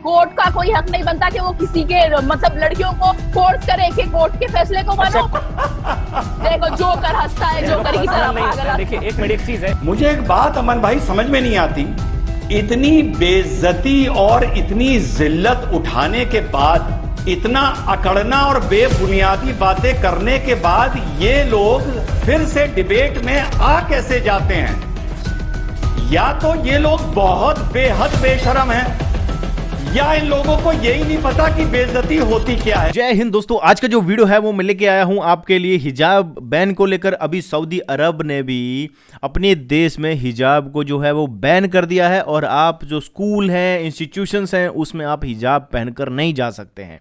Court का कोई हक नहीं बनता कि वो किसी के मतलब लड़कियों को फोर्स करे कि कोर्ट के फैसले को मानो। देखो जोकर हंसता है, जोकर की तरह पागल। देखिए एक मिनट, एक चीज है, मुझे एक बात अमन भाई समझ में नहीं आती, इतनी बेइज्जती और इतनी जिल्लत उठाने के बाद, इतना अकड़ना और बेबुनियादी बातें करने के बाद ये लोग फिर से डिबेट में आ कैसे जाते हैं? या तो ये लोग बहुत बेहद बेशरम हैं, या इन लोगों को यही नहीं पता कि बेइज्जती होती क्या है। जय हिंद दोस्तों, आज का जो वीडियो है वो मैं लेके आया हूं आपके लिए हिजाब बैन को लेकर। अभी सऊदी अरब ने भी अपने देश में हिजाब को जो है वो बैन कर दिया है और आप जो स्कूल हैं, इंस्टीट्यूशंस हैं, उसमें आप हिजाब पहनकर नहीं जा सकते हैं।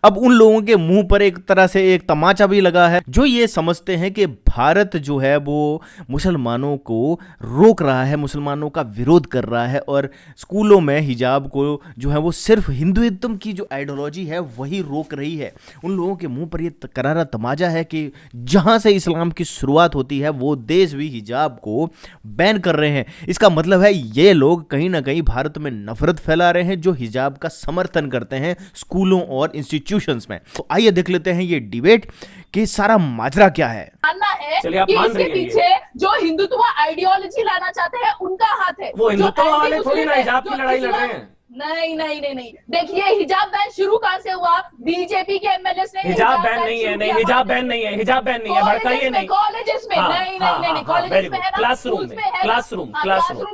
अब उन लोगों के मुंह पर एक तरह से एक तमाचा भी लगा है जो ये समझते हैं कि भारत जो है वो मुसलमानों को रोक रहा है, मुसलमानों का विरोध कर रहा है और स्कूलों में हिजाब को जो है वो सिर्फ हिंदुइज्म की जो आइडियोलॉजी है वही रोक रही है। उन लोगों के मुंह पर ये करारा तमाचा है कि जहां से इस्लाम की शुरुआत होती है वो देश भी हिजाब को बैन कर रहे हैं। इसका मतलब है ये लोग कहीं ना कहीं भारत में नफरत फैला रहे हैं जो हिजाब का समर्थन करते हैं स्कूलों और इंस्टीट्यूशंस में। तो आइए देख लेते हैं ये डिबेट कि सारा माजरा क्या है। मानना है चलिए, आप कि मान इसके रही हैं पीछे जो हिंदुत्व आइडियोलॉजी लाना चाहते हैं उनका हाथ है। वो हिंदुत्व जो वाले थोड़ी ना है, हिजाब की जो लड़ाई लड़ इस्लाम- रहे हैं। नहीं नहीं नहीं नहीं, देखिए हिजाब बैन शुरू कहां से हुआ? बीजेपी के एमएलए ने हिजाब बैन नहीं है, नहीं हिजाब बैन नहीं है, हिजाब बैन नहीं है, भड़काइए नहीं। कॉलेजेस में नहीं नहीं नहीं, कॉलेजेस में है ना, क्लासरूम में, क्लासरूम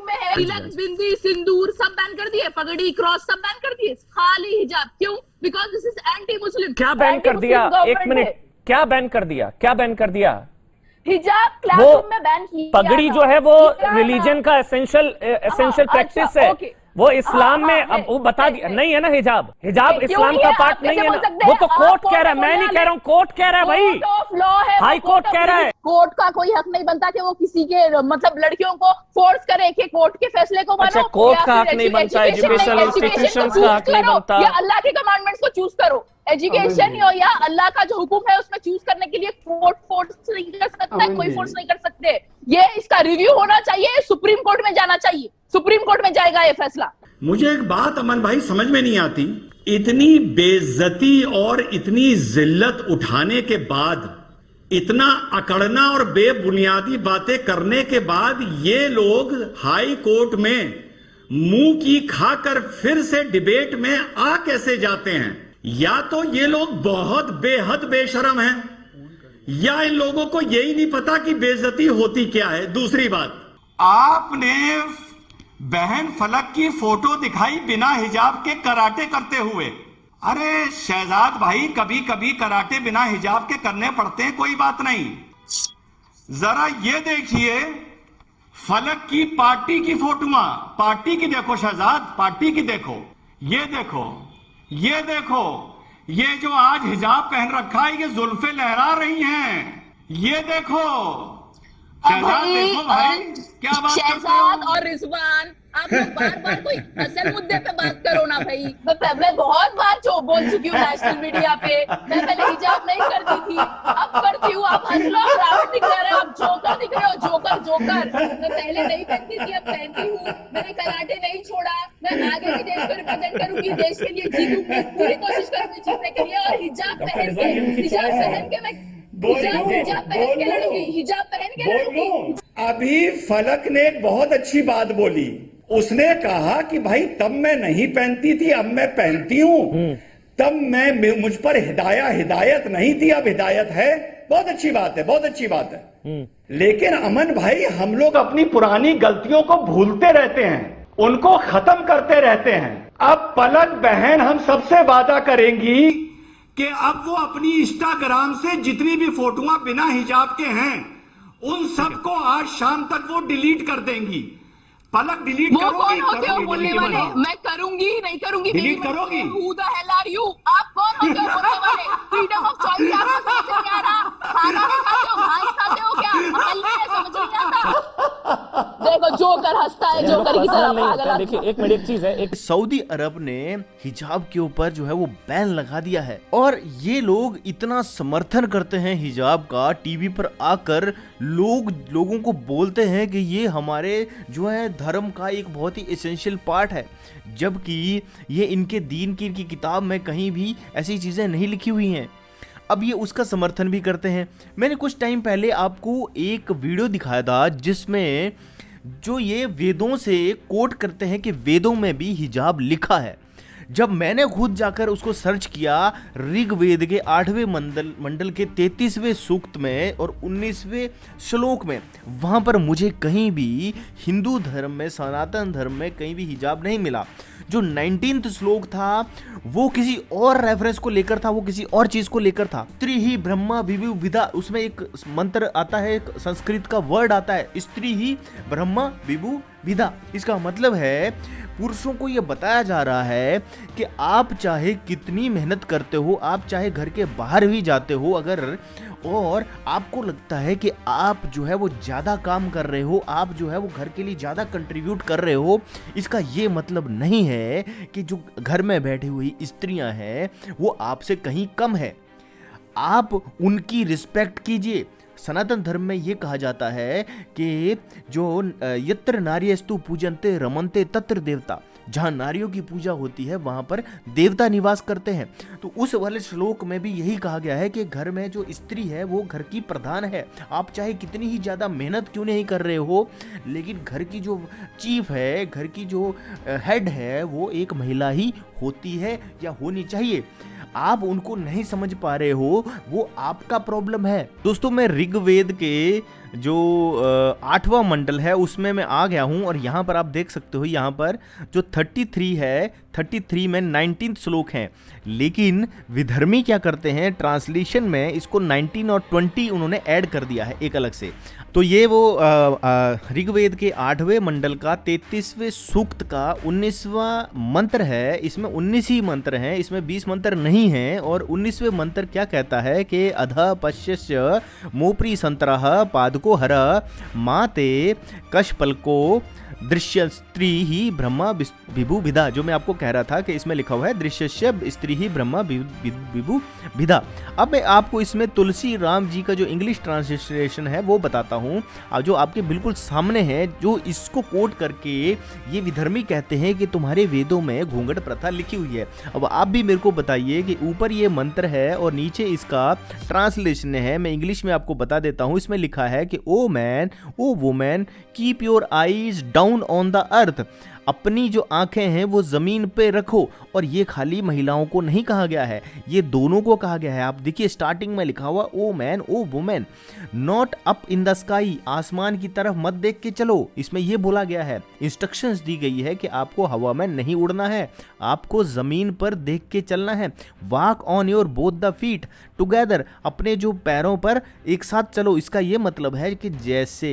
में है। तिलक, बिंदी, सिंदूर सब बैन कर दिए, पगड़ी, क्रॉस सब बैन कर दिए, खाली हिजाब। क्यों? Because this is anti Muslim. क्या बैन कर दिया? एक मिनट, क्या बैन कर दिया? क्या बैन कर दिया? हिजाब क्लासरूम में बैन किया। पगड़ी जो है वो रिलीजन का एसेंशियल प्रैक्टिस है। वो इस्लाम में अब वो बता दिया नहीं है ना। हिजाब इस्लाम का पार्ट नहीं है ना। वो तो कोर्ट कह रहा है, मैं नहीं कह रहा हूँ, कोर्ट कह रहा है भाई, हाई कोर्ट कह रहा है। कोर्ट का कोई हक नहीं बनता कि वो किसी के मतलब लड़कियों को फोर्स करे कि कोर्ट के फैसले को मानो। अच्छा, कोर्ट का हक नहीं बनता, एजुकेशन इंस्टीट्यूशंस का हक नहीं बनता, या अल्लाह के कमांडमेंट्स को चूज करो। एजुकेशन हो या अल्लाह का जो हुक्म है उसमें चूज करने के लिए कोर्ट फोर्स नहीं कर सकता है, कोई फोर्स नहीं कर सकते। ये इसका रिव्यू होना चाहिए, सुप्रीम कोर्ट में जाना चाहिए, सुप्रीम कोर्ट में जाएगा ये फैसला। मुझे एक बात अमन भाई समझ में नहीं आती, इतनी बेइज्जती और इतनी जिल्लत उठाने के बाद, इतना अकड़ना और बेबुनियादी बातें करने के बाद ये लोग हाई कोर्ट में मुंह की खाकर फिर से डिबेट में आ कैसे जाते हैं? या तो ये लोग बहुत बेहद बेशरम हैं, या इन लोगों को यही नहीं पता कि बेइज्जती होती क्या है। दूसरी बात, आपने बहन फलक की फोटो दिखाई बिना हिजाब के कराटे करते हुए। अरे शहजाद भाई, कभी कभी कराटे बिना हिजाब के करने पड़ते हैं, कोई बात नहीं। जरा ये देखिए फलक की पार्टी की फोटोआं, पार्टी की देखो शहजाद, पार्टी की देखो, ये देखो, ये देखो, ये जो आज हिजाब पहन रखा है ये जुल्फे लहरा रही हैं, ये देखो शहजाद, देखो भाई क्या बात करते हो। शहजाद और रिजवान, आप लोग बार बार कोई असल मुद्दे पे बात करो ना भाई। मैं बहुत बार जो बोल चुकी हूँ नेशनल मीडिया पे, मैं पहले हिजाब नहीं करती थी, अब करती हूँ। आप हंस लो, रावण दिख रहे हो, आप जोकर दिख रहे हो, जोकर जोकर। मैं पहले नहीं पहनती थी, अब पहनती हूँ। मैंने कराटे नहीं छोड़ा, मैं आगे भी देश को रिप्रेजेंट करूंगी, देश के लिए जीतूंगी, पूरी कोशिश करूंगी जीतने के लिए। और हिजाब पहन के मैं हिजाब पहन के लड़ूंगी, हिजाब पहन के लड़ूंगी। अभी फलक ने एक बहुत अच्छी बात बोली, उसने कहा कि भाई तब मैं नहीं पहनती थी, अब मैं पहनती हूँ, तब मैं मुझ पर हिदायत नहीं थी, अब हिदायत है। बहुत अच्छी बात है, बहुत अच्छी बात है। लेकिन अमन भाई, हम लोग अपनी पुरानी गलतियों को भूलते रहते हैं, उनको खत्म करते रहते हैं। अब पलक बहन हम सबसे वादा करेंगी कि अब वो अपनी इंस्टाग्राम से जितनी भी फोटोआं बिना हिजाब के हैं उन सबको आज शाम तक वो डिलीट कर देंगी। पलक डिलीट वो करोगी? कौन होते हो बोलने वाले? मैं करूंगी नहीं करूंगी, डिलीट करोगी? Who the hell are you? आप कौन होते हो बोलने वाले? फ्रीडम ऑफ चॉइस आपको समझ नहीं आ रहा? खाना नहीं खाते हो, घास खाते हो क्या? अकल नहीं है, समझ नहीं आता। देखो जोकर हंसता है जोकर की तरह पागल। देखिए एक मिनट, एक चीज है, एक सऊदी अरब ने हिजाब के ऊपर जो है वो बैन लगा दिया है और ये लोग इतना समर्थन करते हैं हिजाब का, टीवी पर आकर लोगों को बोलते हैं कि ये हमारे जो है धर्म का एक बहुत ही एसेंशियल पार्ट है, जबकि ये इनके दीन की किताब में कहीं भी ऐसी चीजें नहीं लिखी हुई हैं। अब ये उसका समर्थन भी करते हैं। मैंने कुछ टाइम पहले आपको एक वीडियो दिखाया था जिसमें जो ये वेदों से कोट करते हैं कि वेदों में भी हिजाब लिखा है। जब मैंने खुद जाकर उसको सर्च किया ऋग्वेद के 8वें मंडल के 33वें सूक्त में और 19वें श्लोक में, वहाँ पर मुझे कहीं भी हिंदू धर्म में, सनातन धर्म में कहीं भी हिजाब नहीं मिला। जो 19th श्लोक था वो किसी और रेफरेंस को लेकर था, वो किसी और चीज को लेकर था। स्त्री ही ब्रह्मा विभु विदा, उसमें एक मंत्र आता है, एक संस्कृत का वर्ड आता है, स्त्री ही ब्रह्मा विभु विदा। इसका मतलब है पुरुषों को यह बताया जा रहा है कि आप चाहे कितनी मेहनत करते हो, आप चाहे घर के बाहर भी जाते हो अगर, और आपको लगता है कि आप जो है वो ज़्यादा काम कर रहे हो, आप जो है वो घर के लिए ज़्यादा कंट्रीब्यूट कर रहे हो, इसका ये मतलब नहीं है कि जो घर में बैठी हुई स्त्रियां हैं वो आपसे कहीं कम है। आप उनकी रिस्पेक्ट कीजिए। सनातन धर्म में ये कहा जाता है कि जो यत्र नार्यस्तु पूजन्ते रमन्ते तत्र देवता, जहाँ नारियों की पूजा होती है वहाँ पर देवता निवास करते हैं। तो उस वाले श्लोक में भी यही कहा गया है कि घर में जो स्त्री है वो घर की प्रधान है। आप चाहे कितनी ही ज़्यादा मेहनत क्यों नहीं कर रहे हो, लेकिन घर की जो चीफ है, घर की जो हेड है, वो एक महिला ही होती है या होनी चाहिए। आप उनको नहीं समझ पा रहे हो, वो आपका प्रॉब्लम है। दोस्तों मैं ऋग्वेद के जो 8वां मंडल है उसमें मैं आ गया हूं और यहाँ पर आप देख सकते हो, यहाँ पर जो 33 है, 33 में 19th श्लोक है, लेकिन विधर्मी क्या करते हैं, ट्रांसलेशन में इसको 19 और 20 उन्होंने ऐड कर दिया है एक अलग से। तो ये वो ऋग्वेद के 8वें मंडल का 33वें सूक्त का 19वां मंत्र है। इसमें 19 ही मंत्र हैं, इसमें 20 मंत्र नहीं हैं। और 19वें मंत्र क्या कहता है कि अध पश्यस्य मोप्री संतरः पादको हर माते कशपल्को दृश्य स्त्री ही ब्रह्मा विभु विदा। जो मैं आपको कह रहा था कि इसमें लिखा हुआ है दृश्य स्त्री ही ब्रह्मा विभु विदा। अब मैं आपको इसमें तुलसी राम जी का जो इंग्लिश ट्रांसलेशन है वो बताता हूँ, जो आपके बिल्कुल सामने है, जो इसको कोट करके ये विधर्मी कहते हैं कि तुम्हारे वेदों में घूंघट प्रथा लिखी हुई है। अब आप भी मेरे को बताइए कि ऊपर ये मंत्र है और नीचे इसका ट्रांसलेशन है। मैं इंग्लिश में आपको बता देता हूँ। इसमें लिखा है कि O man O women keep your eyes down on the earth, अपनी जो आंखें हैं वो जमीन पे रखो। और ये खाली महिलाओं को नहीं कहा गया है, ये दोनों को कहा गया है। आप देखिए स्टार्टिंग में लिखा हुआ O man O women, not up in the sky, आसमान की तरफ मत देख के चलो। इसमें ये बोला गया है, इंस्ट्रक्शंस दी गई है कि आपको हवा में नहीं उड़ना है, आपको जमीन पर देख के चलना है। Walk on your both the feet together, अपने जो पैरों पर एक साथ चलो। इसका ये मतलब है कि जैसे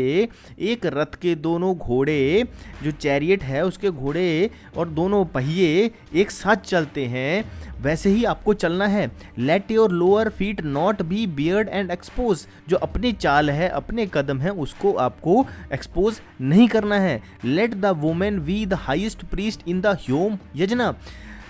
एक रथ के दोनों घोड़े, जो चैरियट है उसके घोड़े और दोनों पहिए एक साथ चलते हैं, वैसे ही आपको चलना है। Let your lower feet not be beard and expose, जो अपनी चाल है, अपने कदम है, उसको आपको एक्सपोज नहीं करना है। Let the women be the highest priest in the home यज्ञ,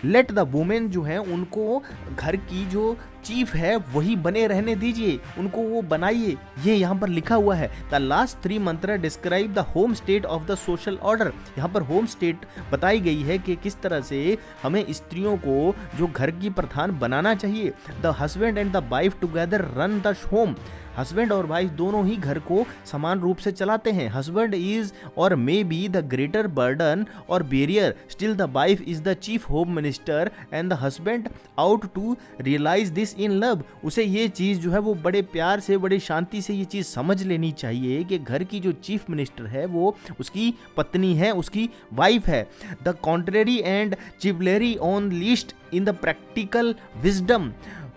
लेट द वुमेन जो है उनको घर की जो चीफ है वही बने रहने दीजिए, उनको वो बनाइए। ये यहाँ पर लिखा हुआ है। द लास्ट 3 मंत्र describe the home state of the social order, यहाँ पर होम स्टेट बताई गई है कि किस तरह से हमें स्त्रियों को जो घर की प्रधान बनाना चाहिए। The husband and the wife together run the home, husband और वाइफ दोनों ही घर को समान रूप से चलाते हैं। Husband is or may be the greater burden or barrier, still the wife is the chief home minister and the husband out to realise this in love. उसे ये चीज़ जो है वो बड़े प्यार से, बड़ी शांति से ये चीज़ समझ लेनी चाहिए कि घर की जो चीफ मिनिस्टर है वो उसकी पत्नी है, उसकी वाइफ है। The contrary and chivalry on list in the practical wisdom,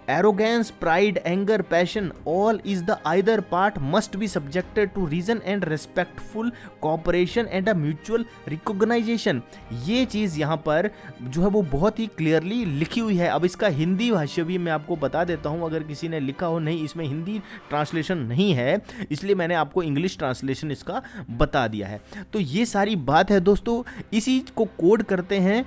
arrogance, pride, anger, passion, all is the either part must be subjected to reason and respectful cooperation and a mutual recognition। ये चीज यहाँ पर जो है वो बहुत ही clearly लिखी हुई है। अब इसका हिंदी भाष्य भी मैं आपको बता देता हूँ, अगर किसी ने लिखा हो। नहीं, इसमें हिंदी ट्रांसलेशन नहीं है, इसलिए मैंने आपको इंग्लिश ट्रांसलेशन इसका बता दिया है। तो ये सारी बात है दोस्तों, इसी को कोड करते हैं,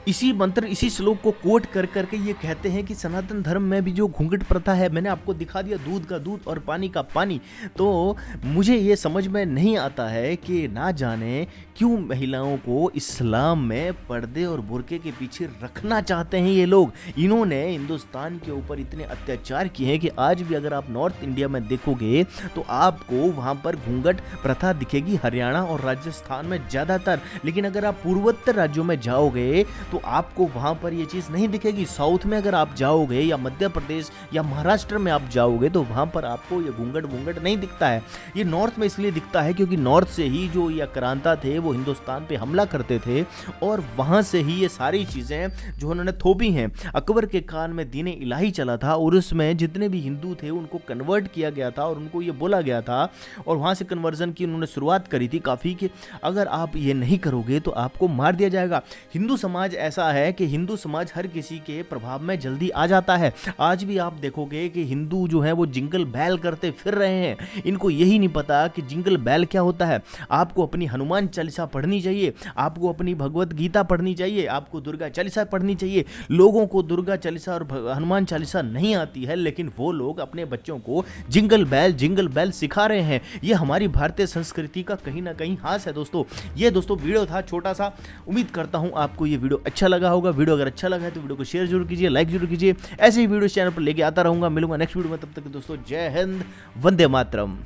इसी मंत्र, इसी श्लोक को कोट कर करके ये कहते हैं कि सनातन धर्म में भी जो घूंघट प्रथा है, मैंने आपको दिखा दिया दूध का दूध और पानी का पानी। तो मुझे ये समझ में नहीं आता है कि ना जाने क्यों महिलाओं को इस्लाम में पर्दे और बुर्के के पीछे रखना चाहते हैं ये लोग। इन्होंने हिंदुस्तान के ऊपर इतने अत्याचार किए हैं कि आज भी अगर आप नॉर्थ इंडिया में देखोगे तो आपको वहाँ पर घूंघट प्रथा दिखेगी, हरियाणा और राजस्थान में ज़्यादातर। लेकिन अगर आप पूर्वोत्तर राज्यों में जाओगे तो आपको वहां पर ये चीज नहीं दिखेगी। साउथ में अगर आप जाओगे या मध्य प्रदेश या महाराष्ट्र में आप जाओगे तो वहां पर आपको ये घूंघट नहीं दिखता है। ये नॉर्थ में इसलिए दिखता है क्योंकि नॉर्थ से ही जो ये आक्रांता थे वो हिंदुस्तान पे हमला करते थे और वहां से ही ये सारी चीजें जो उन्होंने थोपी हैं। अकबर के कान में दीन इलाही चला था और उसमें जितने भी हिंदू थे उनको कन्वर्ट किया गया था और उनको ये बोला गया था और वहां से कन्वर्जन की उन्होंने शुरुआत करी थी काफी, कि अगर आप ये नहीं करोगे तो आपको मार दिया जाएगा। हिंदू समाज ऐसा है कि हिंदू समाज हर किसी के प्रभाव में जल्दी आ जाता है। आज भी आप देखोगे कि हिंदू जो है वो जिंगल बैल करते फिर रहे हैं। इनको यही नहीं पता कि जिंगल बैल क्या होता है। आपको अपनी हनुमान चालीसा पढ़नी चाहिए, आपको अपनी भगवत गीता पढ़नी चाहिए, आपको दुर्गा चालीसा पढ़नी चाहिए। लोगों को दुर्गा चालीसा और हनुमान चालीसा नहीं आती है, लेकिन वो लोग अपने बच्चों को जिंगल बैल सिखा रहे हैं। ये हमारी भारतीय संस्कृति का कहीं ना कहीं हास है दोस्तों। ये दोस्तों वीडियो था छोटा सा, उम्मीद करता हूं आपको ये वीडियो अच्छा लगा होगा। वीडियो अगर अच्छा लगा है तो वीडियो को शेयर जरूर कीजिए, लाइक जरूर कीजिए। ऐसे ही वीडियो चैनल पर लेके आता रहूंगा। मिलूंगा नेक्स्ट वीडियो में, तब तक दोस्तों जय हिंद, वंदे मातरम।